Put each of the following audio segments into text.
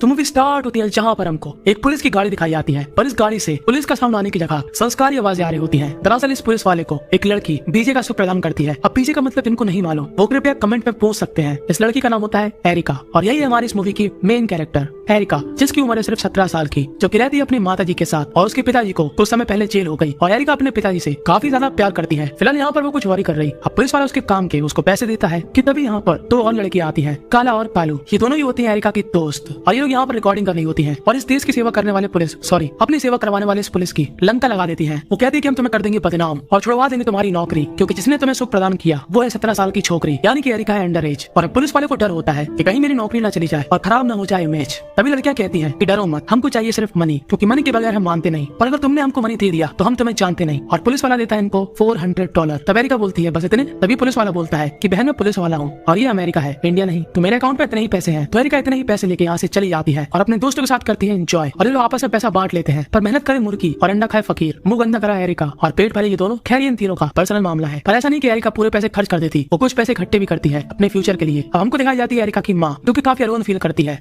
तो movie start होती है जहाँ पर हमको एक पुलिस की गाड़ी दिखाई जाती है, पर इस गाड़ी से पुलिस का साउंड आने की जगह संस्कारी आवाजें आ रही होती हैं। दरअसल इस पुलिस वाले को एक लड़की बीजे का सुख प्रदान करती है। अब बीजे का मतलब इनको नहीं मालूम, वो कृपया कमेंट में पूछ सकते हैं। इस लड़की का नाम होता है एरिका और यही है हमारी इस मूवी की मेन कैरेक्टर एरिका, जिसकी उम्र है सिर्फ 17 साल की, जो कि रहती है अपनी माता जी के साथ और उसके पिताजी को कुछ समय पहले जेल हो गई और एरिका अपने पिताजी से काफी ज्यादा प्यार करती है। फिलहाल यहाँ पर वो कुछ वरी कर रही। अब पुलिस वाला उसके काम के उसको पैसे देता है कि तभी यहाँ पर दो और लड़की आती है, काला और पालू। ये दोनों ही होती है एरिका की दोस्त और ये लोग यहाँ पर रिकॉर्डिंग करनी होती है और इस देश की सेवा करने वाले पुलिस अपनी सेवा करवाने वाले इस पुलिस की लंका लगा देती है। वो कहती है कि हम तुम्हें कर देंगे बदनाम और छुड़वा देंगे तुम्हारी नौकरी, क्योंकि जिसने तुम्हें सुख प्रदान किया वो है 17 साल की छोकरी, यानी कि एरिका है अंडर एज। और पुलिस वाले को डर होता है कि कहीं मेरी नौकरी ना चली जाए और खराब ना हो जाए इमेज। तभी लड़कियां कहती हैं कि डरो मत, हमको चाहिए सिर्फ मनी, क्योंकि मनी के बगैर हम मानते नहीं, पर अगर तुमने हमको मनी दे दिया तो हम तुम्हें जानते नहीं। और पुलिस वाला देता है इनको $400। तब एरिका बोलती है बस इतने। तभी पुलिस वाला बोलता है कि बहन मैं पुलिस वाला हूँ और ये अमेरिका है, इंडिया नहीं, तो मेरे अकाउंट पे इतने ही पैसे हैं। तो एरिका इतने ही पैसे लेके यहाँ से चली जाती है और अपने दोस्तों के साथ करती है एंजॉय और ये लोग आपस में पैसा बांट लेते हैं। पर मेहनत करे मुर्गी और अंडा खाए फकीर, मुंह गंदा करा एरिका और पेट भरे ये दोनों। खैर इन तीनों का पर्सनल मामला है, पर ऐसा नहीं कि एरिका पूरे पैसे खर्च कर देती, वो कुछ पैसे इकट्ठे भी करती है अपने फ्यूचर के लिए। अब हमको दिखाई जाती है एरिका की माँ, जो कि काफी अलोन फील करती है।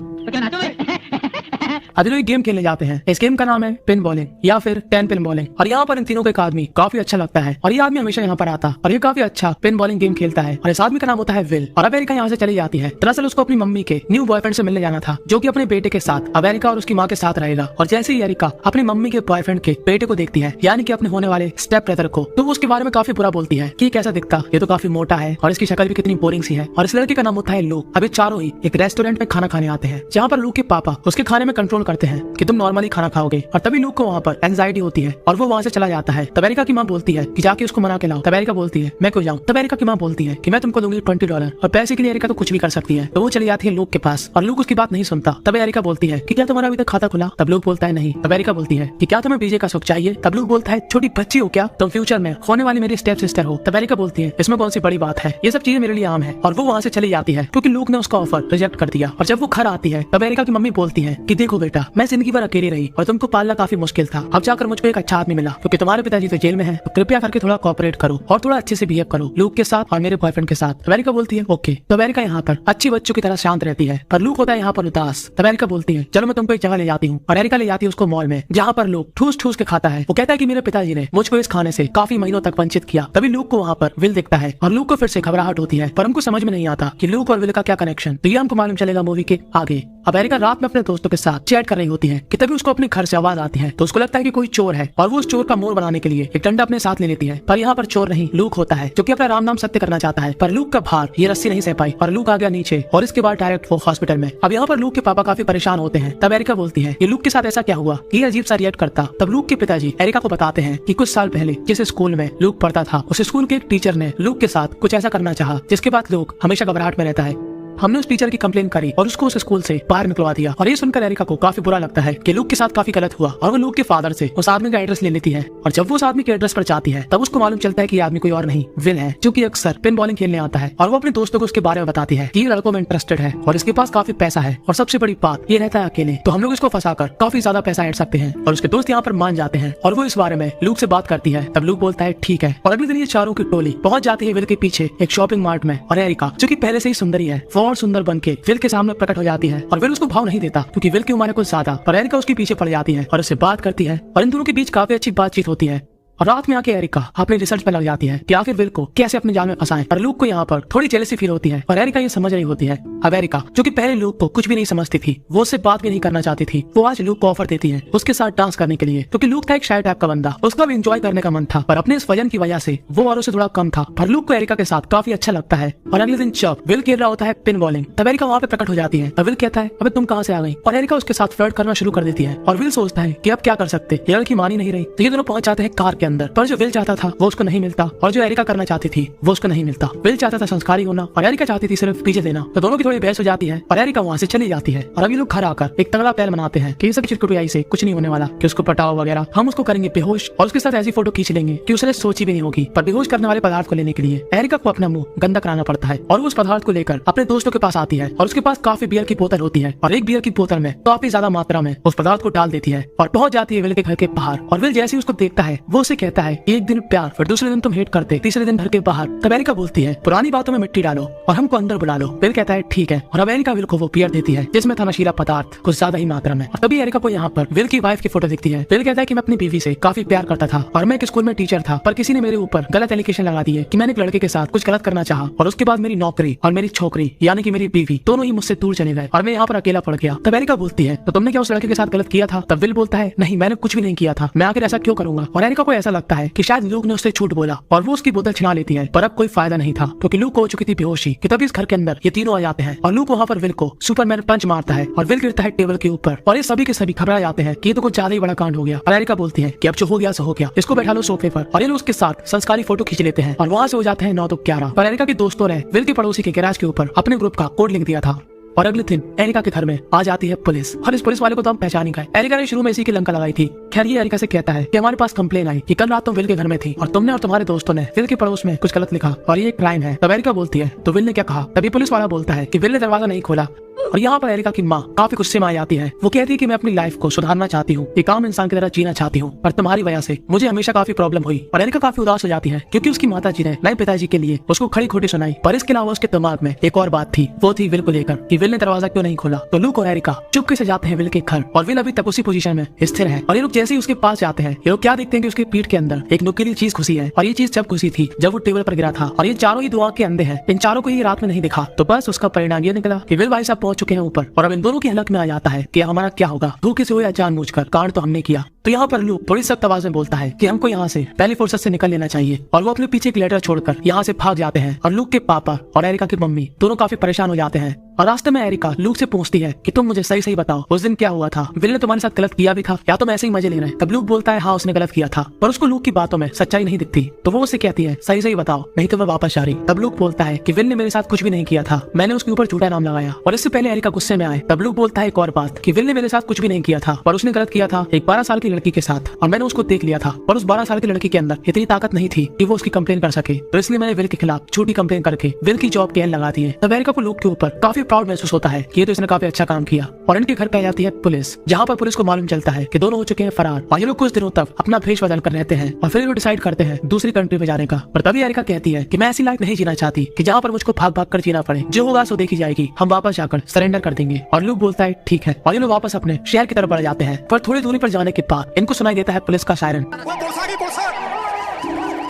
अभी लोग गेम खेलने जाते हैं। इस गेम का नाम है पिन बॉलिंग या फिर 10 पिन बॉलिंग और यहाँ पर इन तीनों को एक आदमी काफी अच्छा लगता है और ये आदमी हमेशा यहाँ पर आता और ये काफी अच्छा पिन बॉलिंग गेम खेलता है और इस आदमी का नाम होता है विल। और अमेरिका यहाँ से चली जाती है। दरअसल उसको अपनी मम्मी के न्यू बॉयफ्रेंड से मिलने जाना था, जो कि अपने बेटे के साथ अमेरिका और उसकी माँ के साथ रहेगा। और जैसे ही एरिका अपनी मम्मी के बॉयफ्रेंड के बेटे को देखती है, यानी कि अपने होने वाले स्टेप ब्रदर को, तो वो उसके बारे में काफी बुरा बोलती है कि कैसा दिखता, ये तो काफी मोटा है और इसकी शक्ल भी कितनी बोरिंग सी है। और इस लड़के का नाम होता है लूक। अभी चारों ही एक रेस्टोरेंट में खाना खाने आते हैं, जहाँ पर लूक के पापा उसके खाने में कंट्रोल करते हैं कि तुम नॉर्मली खाना खाओगे। और तभी लूक को वहाँ पर एंजाइटी होती है और वो वहाँ से चला जाता है। तब एरिका की माँ बोलती है कि जाके उसको मना के लाओ। तब एरिका बोलती है मैं क्यों जाऊँ। तब एरिका की माँ बोलती है कि मैं तुमको दूंगी $20 और पैसे के लिए एरिका तो कुछ भी कर सकती है। तो वो चली जाती है लूक के पास और लूक उसकी बात नहीं सुनता। तब एरिका बोलती है कि क्या तुम्हारा अभी तक खाता खुला। तब लूक बोलता है नहीं। तब एरिका बोलती है कि क्या तुम्हें बीजे का सुख चाहिए। तब लूक बोलता है छोटी बच्ची हो क्या तुम, फ्यूचर में होने वाली मेरी स्टेप सिस्टर हो। तब एरिका बोलती है इसमें कौन सी बड़ी बात है, ये सब चीजें मेरे लिए आम है। और वो वहाँ से चली जाती है क्योंकि लूक ने उसका ऑफर रिजेक्ट कर दिया। और जब वो घर आती है तब एरिका की मम्मी बोलती है कि देखो बेटा, मैं जिंदगी भर अकेली रही और तुमको पालना काफी मुश्किल था, अब जाकर मुझको एक अच्छा आदमी मिला, क्योंकि तुम्हारे पिताजी तो जेल में हैं, तो कृपया करके थोड़ा कोऑपरेट करो और थोड़ा अच्छे से बिहेव करो लूक के साथ और मेरे बॉयफ्रेंड के साथ। अमेरिका बोलती है ओके। तो अमेरिका यहाँ पर अच्छी बच्चों की तरह शांत रहती है, पर लूक होता है यहाँ पर उदास। अमेरिका बोलती है चलो मैं तुमको एक जगह ले जाती हूँ और अमेरिका ले जाती है उसको मॉल में, जहाँ पर लूक ठूस ठूस के खाता है। वो कहता है कि मेरे पिताजी ने मुझको इस खाने से काफी महीनों तक वंचित किया। तभी लूक को वहाँ पर विल दिखता है और लूक को फिर से घबराहट होती है, पर हमको समझ में नहीं आता कि लूक और विल का क्या कनेक्शन। तो ये हमको मालूम चलेगा मूवी के आगे। अमेरिका रात में अपने दोस्तों के साथ चैट कर रही होती है कि तभी उसको अपने घर से आवाज आती है, तो उसको लगता है कि कोई चोर है और वो उस चोर का मोर बनाने के लिए एक डंडा अपने साथ ले लेती है। पर यहाँ पर चोर नहीं, लूक होता है, जो कि अपना राम नाम सत्य करना चाहता है। पर लूक का भार ये रस्सी नहीं सह पाई और लूक आ गया नीचे और इसके बाद डायरेक्ट वो हॉस्पिटल में। अब यहाँ पर लूक के पापा काफी परेशान होते हैं। तब एरिका बोलती है ये लूक के साथ ऐसा क्या हुआ, ये अजीब सा रिएक्ट करता। तब लूक के पिताजी एरिका को बताते हैं कि कुछ साल पहले जिस स्कूल में लूक पढ़ता था, उस स्कूल के एक टीचर ने लूक के साथ कुछ ऐसा करना चाहा, जिसके बाद लूक हमेशा घबराहट में रहता है। हमने उस टीचर की कंप्लेन करी और उसको उस स्कूल से बाहर निकलवा दिया। और ये सुनकर एरिका को काफी बुरा लगता है कि लूक के साथ काफी गलत हुआ और वो लूक के फादर से उस आदमी का एड्रेस ले लेती है। और जब वो उस आदमी के एड्रेस पर जाती है तब उसको मालूम चलता है कि ये आदमी कोई और नहीं, विल है, जो कि अक्सर पिन बॉलिंग खेलने आता है। और वो अपने दोस्तों को उसके बारे में बताती है कि ये लड़कों में इंटरेस्टेड है और इसके पास काफी पैसा है और सबसे बड़ी बात ये रहता है अकेले, तो हम लोग इसको फंसाकर काफी ज्यादा पैसा ऐड सकते हैं। और उसके दोस्त यहाँ पर मान जाते हैं और वो इस बारे में लूक से बात करती है। तब लूक बोलता है ठीक है। और अगले दिन ये चारों की टोली पहुंच जाती है विल के पीछे एक शॉपिंग मार्ट में और एरिका, जो कि पहले से ही सुंदरी है, वो और सुंदर बन के विल के सामने प्रकट हो जाती है। और विल उसको भाव नहीं देता क्योंकि विल की उम्र है कुछ ज्यादा, पर एरिका उसके पीछे पड़ जाती है और उससे बात करती है और इन दोनों के बीच काफी अच्छी बातचीत होती है। और रात में आके एरिका अपने रिसर्च पे लग जाती है कि आखिर विल को कैसे अपने जाल में फंसाएं। और लूक को यहाँ पर थोड़ी जेलसी फील होती है और एरिका ये समझ रही होती है। अब एरिका, जो कि पहले लूक को कुछ भी नहीं समझती थी, वो उससे बात भी नहीं करना चाहती थी, वो आज लूक को ऑफर देती है उसके साथ डांस करने के लिए, क्योंकि लूक था एक शाय टाइप का बंदा, उसका भी एंजॉय करने का मन था, पर अपने इस वजन की वजह से वो औरों से थोड़ा कम था। पर लूक को एरिका के साथ काफी अच्छा लगता है। और अगले दिन जब विल खेल रहा होता है पिन बॉलिंग, तब एरिका वहाँ पे प्रकट हो जाती है और विल कहता है अबे तुम कहाँ से आ गई। और एरिका उसके साथ फ्लर्ट करना शुरू कर देती है और विल सोचता है कि अब क्या कर सकते, ये लड़की मान ही नहीं रही। तो ये दोनों पहुंच जाते हैं कार के अंदर, पर जो विल चाहता था वो उसको नहीं मिलता और जो एरिका करना चाहती थी वो उसको नहीं मिलता। विल चाहता था संस्कारी होना और एरिका चाहती थी सिर्फ पीछे देना। तो दोनों की थोड़ी बहस हो जाती है और एरिका वहाँ से चली जाती है। और अभी लोग घर आकर एक तगड़ा प्लान बनाते हैं कि ये सब चिरकुटियाई से कुछ नहीं होने वाला, कि उसको पटाओ वगैरह, हम उसको करेंगे बेहोश और उसके साथ ऐसी फोटो खींच लेंगे कि उसे सोची भी नहीं होगी। पर बेहोश करने वाले पदार्थ को लेने के लिए एरिका को अपना मुंह गंदा कराना पड़ता है और वो उस पदार्थ को लेकर अपने दोस्तों के पास आती है और उसके पास काफी बियर की बोतल होती है और एक बियर की बोतल में काफी ज्यादा मात्रा में उस पदार्थ को डाल देती है और पहुंच जाती है विल के घर के बाहर। और विल जैसे ही उसको देखता है वो उसे उससे कहता है एक दिन प्यार, फिर दूसरे दिन तुम हेट करते, तीसरे दिन घर के बाहर। तब एरिका बोलती है पुरानी बातों में मिट्टी डालो और हमको अंदर बुला लो। विल कहता है ठीक है, और अब एरिका विल को वो बियर देती है जिसमें था नशीला पदार्थ कुछ ज्यादा ही मात्रा में। और तभी एरिका को यहाँ पर विल की वाइफ की फोटो दिखती है। विल कहता है कि मैं अपनी बीवी से काफी प्यार करता था और मैं एक स्कूल में टीचर था, पर किसी ने मेरे ऊपर गलत एलिगेशन लगा दिए कि मैंने एक लड़के के साथ कुछ गलत करना चाहा, और उसके बाद मेरी नौकरी और मेरी छोकरी यानी कि मेरी बीवी दोनों ही मुझसे दूर चले गए और मैं यहाँ पर अकेला पड़ गया। तब एरिका बोलती है तो तुमने क्या उस लड़के के साथ गलत किया था? तब विल बोलता है नहीं, मैंने कुछ भी नहीं किया था, मैं आखिर ऐसा क्यों करूंगा। और एरिका को ऐसा लगता है कि शायद लूक ने उससे झूठ बोला और वो उसकी बोतल छिना लेती है, पर अब कोई फायदा नहीं था क्योंकि लूक हो चुकी थी बेहोशी। कि तभी इस घर के अंदर ये तीनों आ जाते हैं और लूक वहाँ पर विल को सुपरमैन पंच मारता है और विल गिरता है टेबल के ऊपर, और ये सभी के सभी घबरा जाते हैं कि ये तो कुछ ज्यादा ही बड़ा कांड हो गया। और एरिका बोलती है कि अब जो हो गया सो हो गया, इसको बैठा लो सोफे पर। और ये लोग उसके साथ संस्कारी फोटो खींच लेते हैं और वहाँ से हो जाते हैं 9 तो 11। पर एरिका के दोस्तों ने विल के पड़ोसी के गैराज के ऊपर अपने ग्रुप का कोड लिख दिया था। और अगले दिन एरिका के घर में आ जाती है पुलिस, और इस पुलिस वाले को तो हम पहचान ही गए। एरिका ने शुरू में इसी की लंका लगाई थी। खैर ये एरिका से कहता है कि हमारे पास कंप्लेन आई कि कल रात तुम विल के घर में थी और तुमने और तुम्हारे दोस्तों ने विल के पड़ोस में कुछ गलत लिखा और ये एक क्राइम है। तब एरिका बोलती है तो विल ने क्या कहा? तभी पुलिस वाला बोलता है कि विल ने दरवाजा नहीं खोला। और यहाँ पर एरिका की माँ काफी गुस्से में आ जाती है। वो कहती है कि मैं अपनी लाइफ को सुधारना चाहती हूँ, एक आम इंसान की तरह जीना चाहती हूँ, पर तुम्हारी वजह से मुझे हमेशा काफी प्रॉब्लम हुई। और एरिका काफी उदास हो जाती है क्योंकि उसकी माताजी ने नए पिताजी के लिए उसको खड़ी खोटी सुनाई। पर इसके अलावा उसके दिमाग में एक और बात थी, वो थी विल को लेकर कि विल ने दरवाजा क्यों नहीं खोला। तो लूक और एरिका चुपके से जाते हैं विल के घर, और विल अभी तक उसी पोजीशन में स्थिर है। और ये लोग जैसे ही उसके पास जाते हैं, ये लोग क्या देखते हैं कि उसके पीठ के अंदर एक नुकीली चीज घुसी है। और ये चीज जब घुसी थी जब वो टेबल पर गिरा था, और ये चारों ही दुआ के अंधे हैं, इन चारों को ये रात में नहीं दिखा। तो बस उसका परिणाम ये निकला कि विल भाई साहब पहुंच चुके हैं ऊपर, और अब इन दोनों की हलक में आ जाता है कि हमारा क्या होगा, धोखे से हो या जानबूझकर, कांड तो हमने किया। तो यहाँ पर लूक थोड़ी सख्त आवाज में बोलता है कि हमको यहाँ से पहली फुर्सत से निकल लेना चाहिए, और वो अपने पीछे एक लेटर छोड़कर यहाँ से भाग जाते हैं। और लूक के पापा और एरिका की मम्मी दोनों काफी परेशान हो जाते हैं। और रास्ते में एरिका लूक से पूछती है कि तुम मुझे सही सही बताओ उस दिन क्या हुआ था, विल ने तुम्हारे साथ गलत किया भी था या तुम ऐसे ही मजे ले रहे हैं? तब लूक बोलता है हाँ उसने गलत किया था, पर उसको लूक की बातों में सच्चाई नहीं दिखती। तो वो उससे कहती है सही सही बताओ नहीं तो मैं वापस जा रही। तब लूक बोलता है कि विल ने मेरे साथ कुछ भी नहीं किया था, मैंने उसके ऊपर झूठा नाम लगाया। और इससे पहले एरिका गुस्से में आए तब लूक बोलता है एक और बात कि विल ने मेरे साथ कुछ भी नहीं किया था, पर उसने गलत किया था एक 12 साल की लड़की के साथ, और मैंने उसको देख लिया था। पर उस 12 साल की लड़की के अंदर इतनी ताकत नहीं थी कि वो उसकी कंप्लेन कर सके, तो इसलिए मैंने विल के खिलाफ झूठी कंप्लेन करके विल की जॉब के एन लगा दी है। तब एरिका को लूक के ऊपर काफी प्राउड महसूस होता है कि ये तो इसने काफी अच्छा काम किया। और इनके घर पे आ जाती है पुलिस, जहाँ पर पुलिस को मालूम चलता है कि दोनों हो चुके हैं फरार, और ये लोग कुछ दिनों तक अपना भेष बदल कर रहते हैं और फिर वो डिसाइड करते हैं दूसरी कंट्री में जाने का। पर तभी एरिका कहती है कि मैं ऐसी लाइफ नहीं जीना चाहती कि जहाँ पर मुझको भाग भाग कर जीना पड़े, जो होगा सो देखी जाएगी, हम वापस जाकर सरेंडर कर देंगे। और लूक बोलता है ठीक है, और ये लोग वापस अपने शहर की तरफ बढ़ जाते हैं। पर थोड़ी दूरी पर जाने के बाद इनको सुनाई देता है पुलिस का सायरन,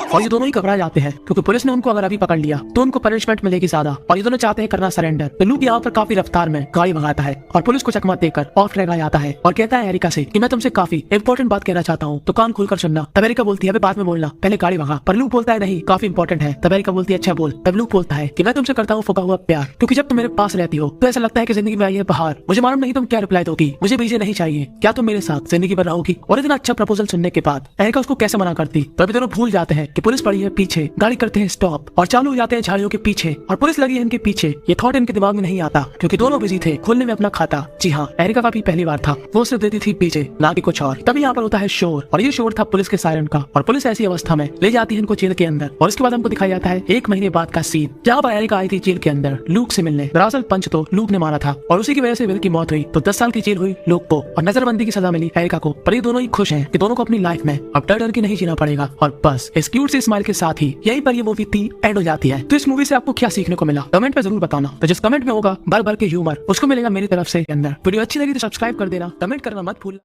और ये दोनों ही घबरा जाते हैं क्योंकि पुलिस ने उनको अगर अभी पकड़ लिया तो उनको पनिशमेंट मिलेगी ज्यादा, और ये दोनों चाहते हैं करना सरेंडर। तो लूक यहाँ पर काफी रफ्तार में गाड़ी भगाता है और पुलिस को चकमा देकर ऑफ ट्रैक आ जाता है और कहता है एरिका से कि मैं तुमसे काफी इंपॉर्टेंट बात कहना चाहता हूँ, तो कान खोलकर सुनना। तब एरिका बोलती है बाद में बोलना, पहले गाड़ी भगा। पर लूक बोलता है नहीं काफी इंपॉर्टेंट है। तब एरिका बोलती है अच्छा बोल। तब लूक बोलता है कि मैं तुमसे करता हूँ फुका हुआ प्यार, क्योंकि जब तुम मेरे पास रहती हो तो ऐसा लगता है कि जिंदगी में आई है बहार। मुझे मालूम नहीं तुम क्या रिप्लाई दोगी, मुझे बीजे नहीं चाहिए, क्या तुम मेरे साथ जिंदगी भर रहोगी? और इतना अच्छा प्रपोजल सुनने के बाद एरिका उसको कैसे मना करती। तो अभी दोनों भूल जाते हैं कि पुलिस पड़ी है पीछे, गाड़ी करते हैं स्टॉप और चालू हो जाते हैं झाड़ियों के पीछे, और पुलिस लगी है इनके पीछे। ये थॉट इनके दिमाग में नहीं आता क्योंकि दोनों बिजी थे खोलने में अपना खाता। जी हाँ, एरिका का भी पहली बार था, वो सिर्फ देती थी पीछे ना कि कुछ और। तभी यहाँ पर होता है शोर, और ये शोर था पुलिस के सायरन का, और पुलिस ऐसी अवस्था में ले जाती है इनको जेल के अंदर। और इसके बाद हमको दिखाया जाता है 1 महीने बाद का सीन, जहाँ पर एरिका आई थी जेल के अंदर लूक से मिलने। दरअसल पंच तो लूक ने मारा था और उसी की वजह से विल की मौत हुई, तो 10 साल की जेल हुई लूक को और नजरबंदी की सजा मिली एरिका को। पर ये दोनों ही खुश हैं कि दोनों को अपनी लाइफ में अब डर डर के नहीं जीना पड़ेगा। और बस इस क्यूट से स्माइल के साथ ही यहीं पर ये मूवी एंड हो जाती है। तो इस मूवी से आपको क्या सीखने को मिला कमेंट पे जरूर बताना। तो जिस कमेंट में होगा भर भर के ह्यूमर उसको मिलेगा मेरी तरफ से अंदर। वीडियो अच्छी लगी तो सब्सक्राइब कर देना, कमेंट करना मत भूलना।